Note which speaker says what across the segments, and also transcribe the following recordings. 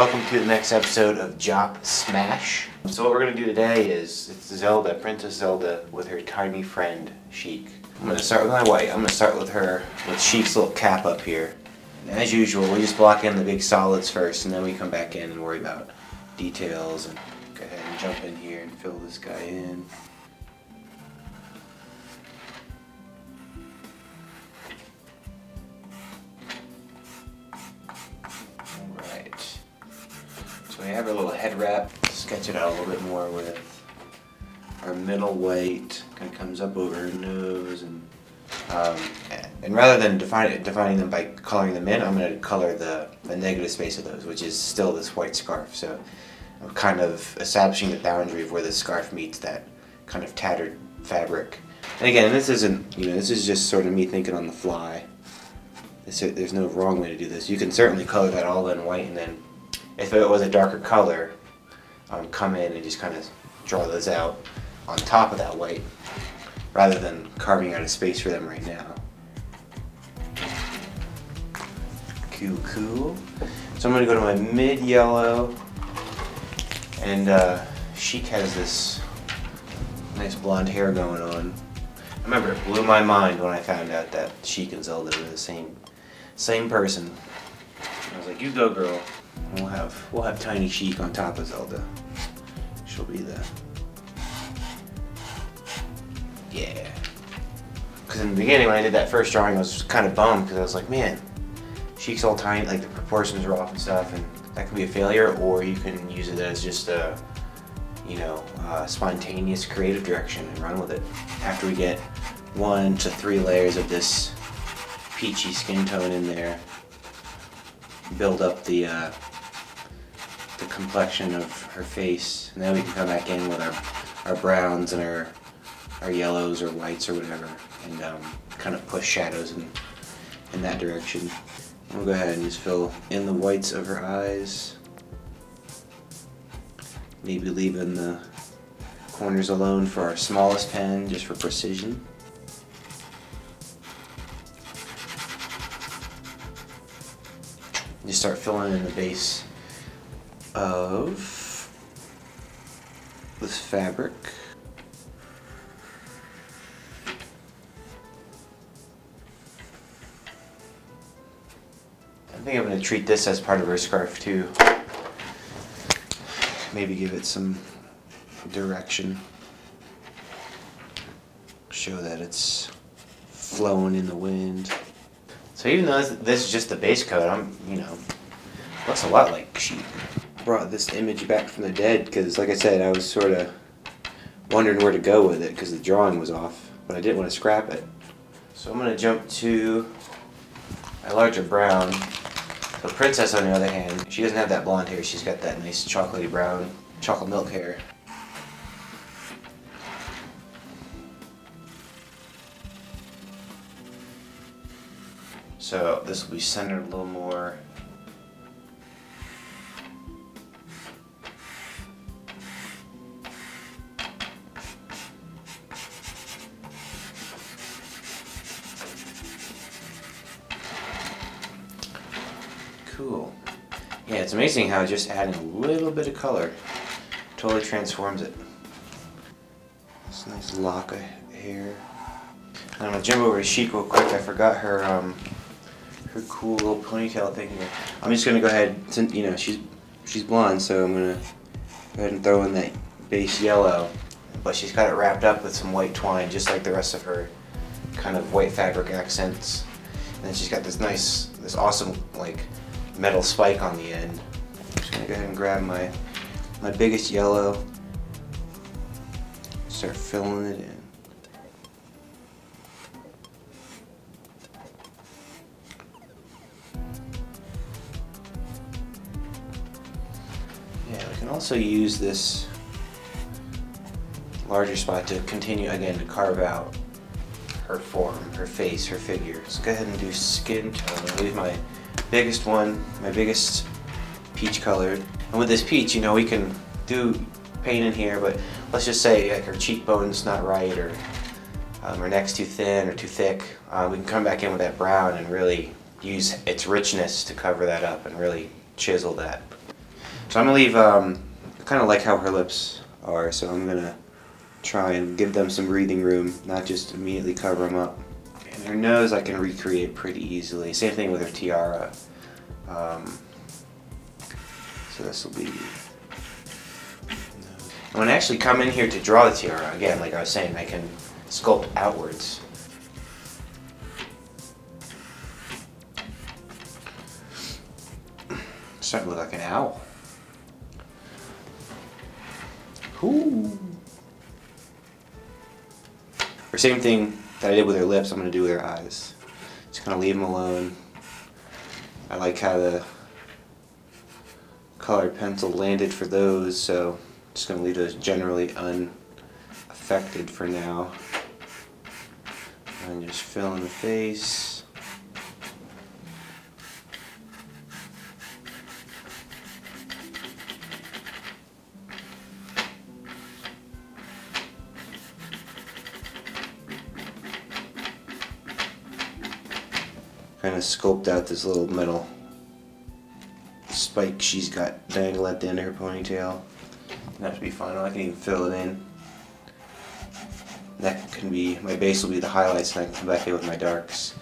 Speaker 1: Welcome to the next episode of Jop Smash. So what we're going to do today is, it's Zelda, Princess Zelda, with her tiny friend, Sheik. I'm going to start with my white. I'm going to start with her, with Sheik's little cap up here. And as usual, we just block in the big solids first, and then we come back in and worry about details. And go ahead and jump in here and fill this guy in. So we have our little head wrap. Sketch it out a little bit more with our middle white. Kind of comes up over her nose, and rather than defining them by coloring them in, I'm going to color the negative space of those, which is still this white scarf. So I'm kind of establishing the boundary of where the scarf meets that kind of tattered fabric. And again, this isn't, this is just sort of me thinking on the fly. There's no wrong way to do this. You can certainly color that all in white, and then if it was a darker color, come in and just kind of draw those out on top of that white, rather than carving out a space for them right now. Cool. So I'm going to go to my mid-yellow, and Sheik has this nice blonde hair going on. I remember it blew my mind when I found out that Sheik and Zelda were the same person. I was like, you go, girl. We'll have tiny Sheik on top of Zelda. She'll be the... Yeah. Because in the beginning when I did that first drawing, I was kind of bummed because I was like, man, Sheik's all tiny, like the proportions are off and stuff, and that could be a failure, or you can use it as just a, spontaneous creative direction and run with it. After we get 1 to 3 layers of this peachy skin tone in there, build up the complexion of her face, and then we can come back in with our browns and our yellows or whites or whatever, and kind of push shadows in that direction. We'll go ahead and just fill in the whites of her eyes, maybe leaving the corners alone for our smallest pen, just for precision. Just start filling in the base of this fabric. I think I'm going to treat this as part of her scarf too. Maybe give it some direction. Show that it's flowing in the wind. So even though this is just the base coat, looks a lot like Sheik. Brought this image back from the dead because, like I said, I was sort of wondering where to go with it because the drawing was off, but I didn't want to scrap it. So I'm going to jump to a larger brown. The Princess, on the other hand, she doesn't have that blonde hair. She's got that nice chocolatey brown, chocolate milk hair. So this will be centered a little more. Cool. Yeah, it's amazing how just adding a little bit of color totally transforms it. This nice lock of hair. And I'm gonna jump over to Sheik real quick. I forgot her her cool little ponytail thing here. I'm just gonna go ahead, since she's blonde, so I'm gonna go ahead and throw in that base yellow. But she's got it wrapped up with some white twine, just like the rest of her kind of white fabric accents. And then she's got this awesome metal spike on the end. I'm just gonna go ahead and grab my biggest yellow, start filling it in. Yeah, we can also use this larger spot to continue again to carve out her form, her face, her figure. Let's go ahead and do skin tone. I'll leave my biggest one, my biggest peach colored. And with this peach, we can do paint in here, but let's just say like her cheekbone's not right, or her neck's too thin or too thick. We can come back in with that brown and really use its richness to cover that up and really chisel that. So I'm gonna leave, I kind of like how her lips are, so I'm gonna try and give them some breathing room, not just immediately cover them up. And her nose I can recreate pretty easily. Same thing with her tiara. So this will be... When I actually come in here to draw the tiara, again, like I was saying, I can sculpt outwards. It's starting to look like an owl. Ooh. Or same thing that I did with her lips, I'm going to do with her eyes. Just kind of leave them alone. I like how the colored pencil landed for those, so just going to leave those generally unaffected for now. And just fill in the face. Kind of sculpt out this little metal spike she's got dangle at the end of her ponytail. That should be fun. I can even fill it in. That can be, my base will be the highlights, and I can come back in with my darks.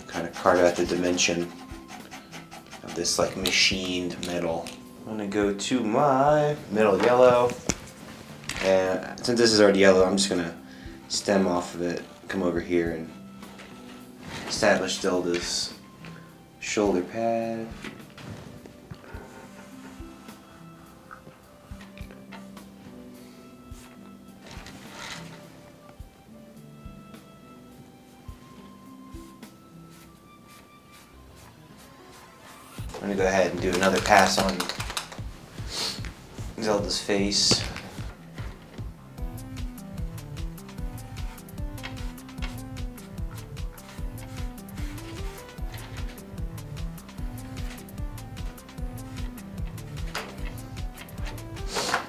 Speaker 1: Kind of carve out the dimension of this like machined metal. I'm gonna go to my middle yellow, and since this is already yellow, I'm just gonna stem off of it, come over here and establish Zelda's shoulder pad. I'm going to go ahead and do another pass on Zelda's face.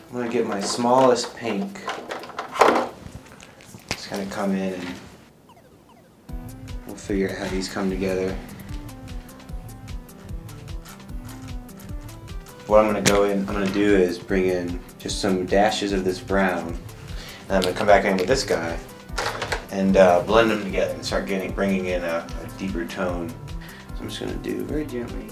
Speaker 1: I'm going to get my smallest pink. Just kind of come in and we'll figure out how these come together. What I'm going to do is bring in just some dashes of this brown, and I'm going to come back in with this guy and blend them together and start bringing in a deeper tone. So I'm just going to do very gently.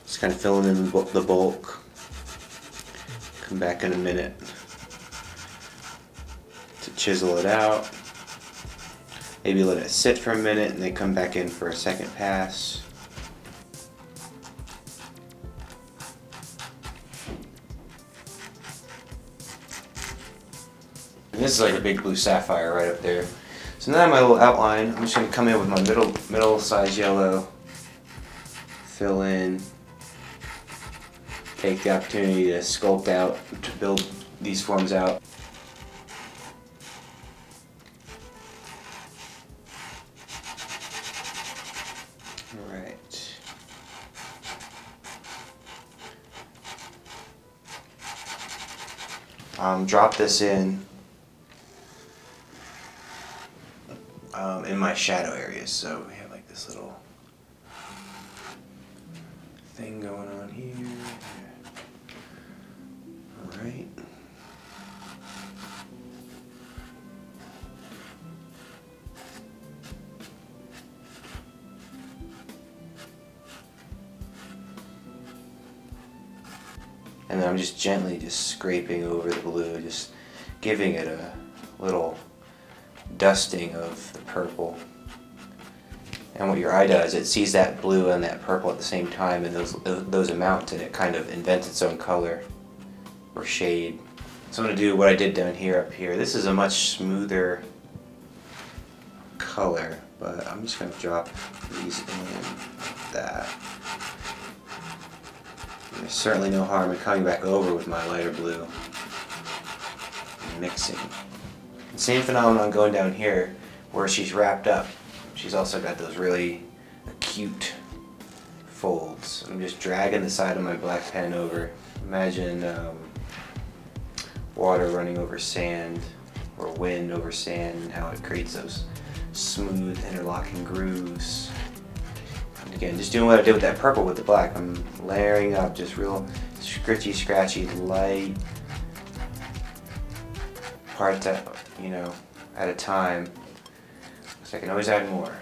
Speaker 1: Just kind of filling in the bulk. Come back in a minute to chisel it out. Maybe let it sit for a minute and then come back in for a second pass. And this is like a big blue sapphire right up there. So now I have my little outline. I'm just going to come in with my middle size yellow, fill in, take the opportunity to sculpt out, to build these forms out. Alright. Drop this in my shadow areas. So we have like this little thing going on here. Alright. And then I'm just gently scraping over the blue, just giving it a little dusting of the purple. And what your eye does, it sees that blue and that purple at the same time, and those amount, and it kind of invents its own color or shade. So I'm going to do what I did down here up here. This is a much smoother color, but I'm just going to drop these in like that. And there's certainly no harm in coming back over with my lighter blue and mixing. The same phenomenon going down here where she's wrapped up. She's also got those really acute folds. I'm just dragging the side of my black pen over. Imagine water running over sand or wind over sand and how it creates those smooth interlocking grooves. And again, just doing what I did with that purple with the black. I'm layering up just real scritchy, scratchy, light parts at, at a time. So I can always add more.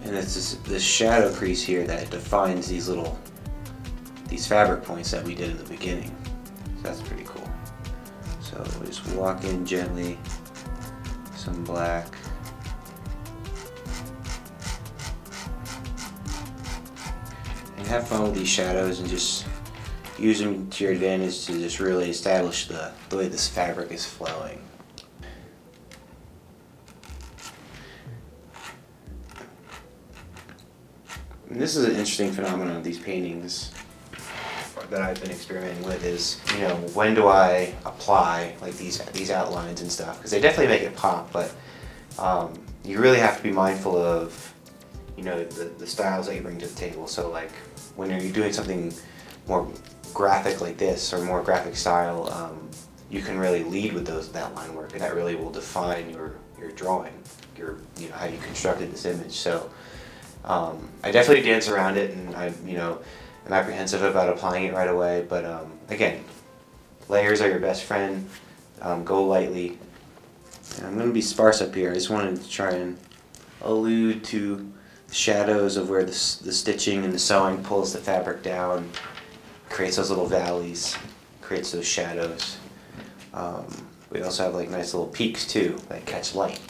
Speaker 1: And it's this shadow crease here that defines these fabric points that we did in the beginning. So that's pretty cool. So we just walk in gently, some black. And have fun with these shadows and just use them to your advantage to just really establish the way this fabric is flowing. And this is an interesting phenomenon of these paintings that I've been experimenting with is, when do I apply like these outlines and stuff? Because they definitely make it pop, but you really have to be mindful of, the styles that you bring to the table. So like when you're doing something more graphic like this or more graphic style, you can really lead with that line work, and that really will define your drawing, how you constructed this image. So I definitely dance around it, and I'm apprehensive about applying it right away, but again, layers are your best friend. Go lightly. And I'm going to be sparse up here. I just wanted to try and allude to the shadows of where the stitching and the sewing pulls the fabric down, creates those little valleys, creates those shadows. We also have like nice little peaks too that catch light.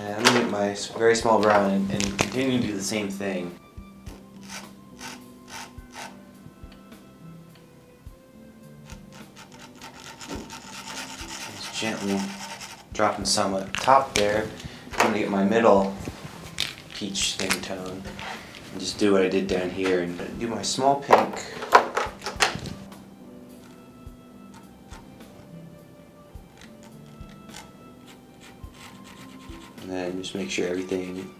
Speaker 1: And I'm going to get my very small brown and continue to do the same thing. Just gently dropping some at the top there. I'm going to get my middle peach skin tone and just do what I did down here and do my small pink. And then just make sure everything,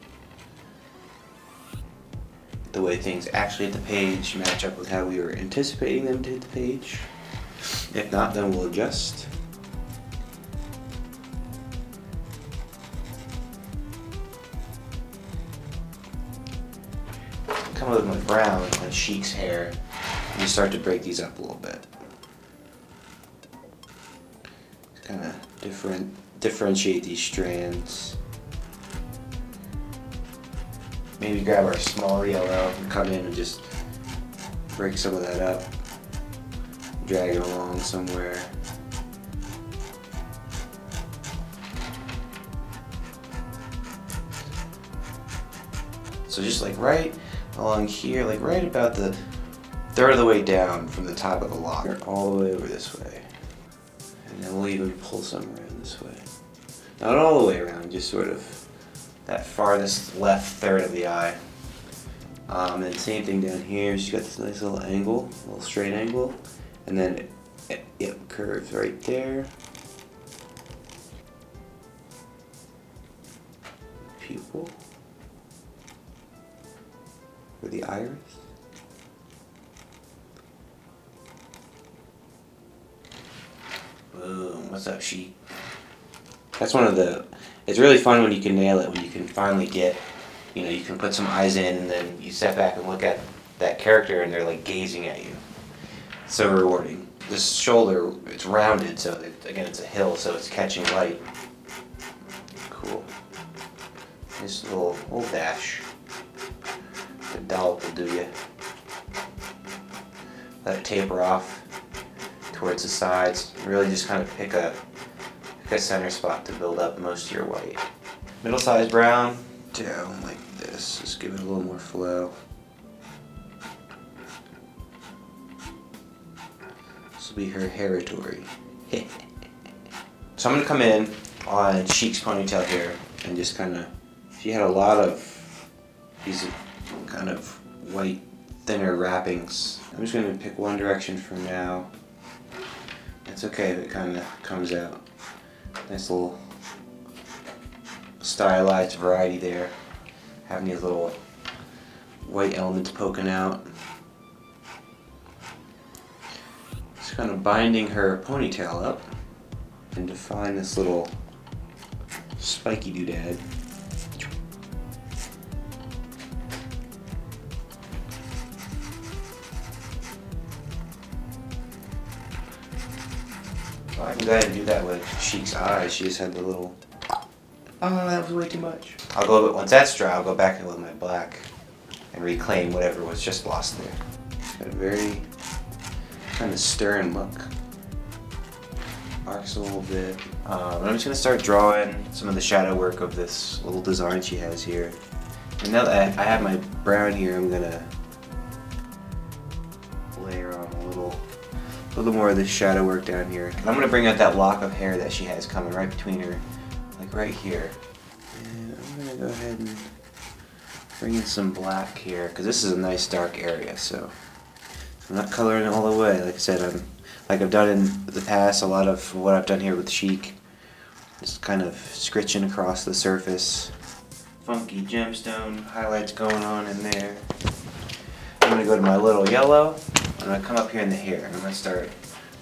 Speaker 1: the way things actually hit the page, match up with how we were anticipating them to hit the page. If not, then we'll adjust. Come with my brown, like Sheik's hair, and just start to break these up a little bit. Kind of differentiate these strands. Maybe grab our smaller yellow and come in and just break some of that up. Drag it along somewhere. So just like right along here, like right about the third of the way down from the top of the lock, all the way over this way. And then we'll even pull some around this way. Not all the way around, just sort of that farthest left third of the eye. And same thing down here, she's got this nice little angle, little straight angle, and then it curves right there. Pupil. For the iris. Boom, what's up, Sheik? That's one of the, it's really fun when you can nail it, when you can finally get, you can put some eyes in and then you step back and look at that character and they're like gazing at you. It's so rewarding. This shoulder, it's rounded, so again, it's a hill, so it's catching light. Cool. This little dash. The dollop will do you. Let it taper off towards the sides. Really just kind of pick a center spot to build up most of your white. Middle-sized brown down like this. Just give it a little more flow. This will be her territory. So I'm gonna come in on Chic's ponytail here and just kind of, she had a lot of these kind of white thinner wrappings. I'm just gonna pick one direction for now. It's okay if it kind of comes out. Nice little stylized variety there. Having these little white elements poking out. Just kind of binding her ponytail up and define this little spiky doodad. So I can go ahead and do that with Chic's eyes. She just had the little, oh, that was way too much. I'll go, once that's dry, I'll go back in with my black and reclaim whatever was just lost there. Got a very kind of stern look. Arcs a little bit. I'm just going to start drawing some of the shadow work of this little design she has here. And now that I have my brown here, I'm going to layer on a little more of this shadow work down here. And I'm going to bring out that lock of hair that she has coming right between her, like right here. And I'm going to go ahead and bring in some black here, because this is a nice dark area, so I'm not coloring it all the way. Like I said, like I've done in the past, a lot of what I've done here with Chic, just kind of scritching across the surface. Funky gemstone highlights going on in there. I'm going to go to my little yellow. I'm going to come up here in the hair, and I'm going to start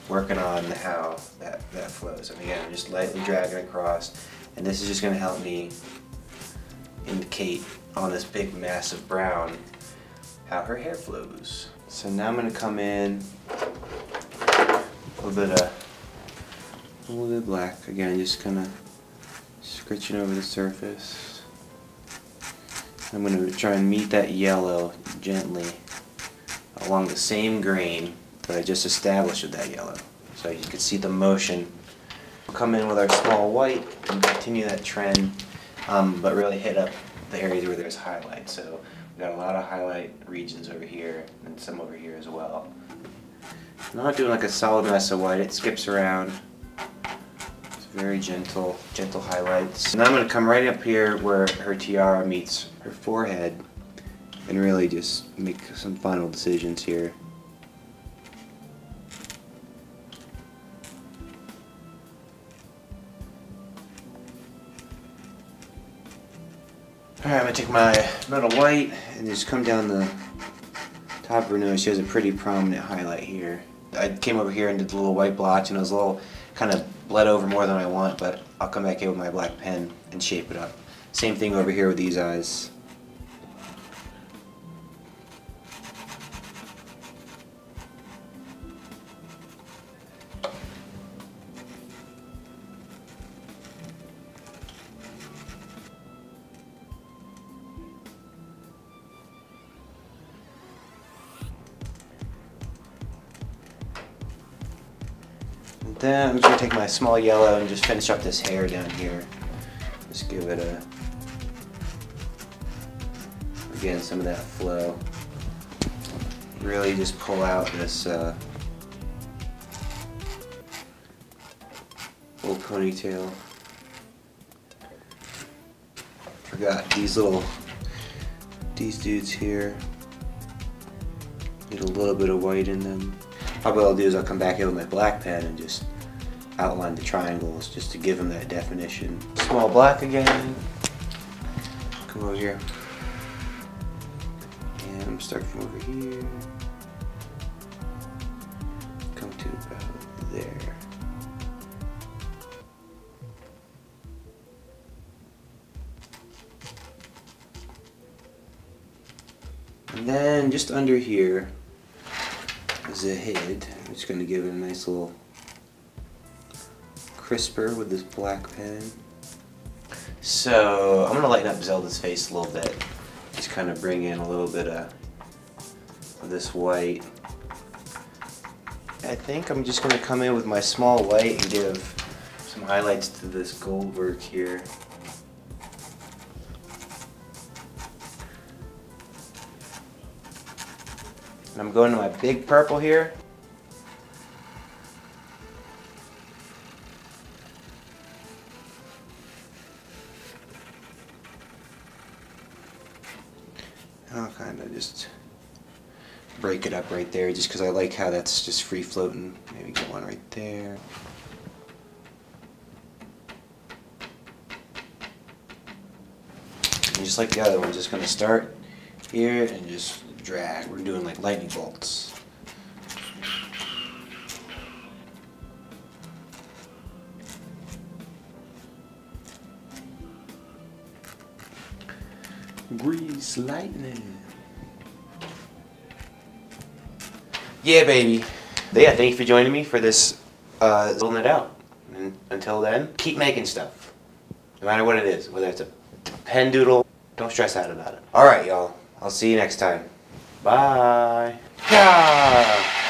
Speaker 1: working on how that flows. And again, I'm just lightly dragging across, and this is just going to help me indicate on this big massive brown how her hair flows. So now I'm going to come in a little bit black again, just kind of scratching over the surface. I'm going to try and meet that yellow gently along the same grain that I just established with that yellow. So you can see the motion. We'll come in with our small white and continue that trend, but really hit up the areas where there's highlight. So we've got a lot of highlight regions over here and some over here as well. I'm not doing like a solid mess of white, it skips around. It's very gentle highlights. And I'm going to come right up here where her tiara meets her forehead and really just make some final decisions here. Alright, I'm going to take my metal white and just come down the top of her nose. She has a pretty prominent highlight here. I came over here and did the little white blotch, and it was a little kind of bled over more than I want, but I'll come back in with my black pen and shape it up. Same thing over here with these eyes. Then I'm just going to take my small yellow and just finish up this hair down here. Just give it again, some of that flow. Really just pull out this little ponytail. Forgot these dudes here. Get a little bit of white in them. Probably what I'll do is I'll come back in with my black pen and just outline the triangles just to give them that definition. Small black again. Come over here. And I'm going to start from over here. Come to about there. And then just under here is a head. I'm just going to give it a nice little crisper with this black pen. So I'm going to lighten up Zelda's face a little bit. Just kind of bring in a little bit of this white. I think I'm just going to come in with my small white and give some highlights to this gold work here. And I'm going to my big purple here. I'll kind of just break it up right there just because I like how that's just free floating. Maybe get one right there. And just like the other one, just going to start here and just drag. We're doing like lightning bolts. Grease lightning. Yeah, baby. Yeah, thank you for joining me for this building it out. And until then, keep making stuff. No matter what it is, whether it's a pen doodle, don't stress out about it. Alright, y'all. I'll see you next time. Bye. Yeah.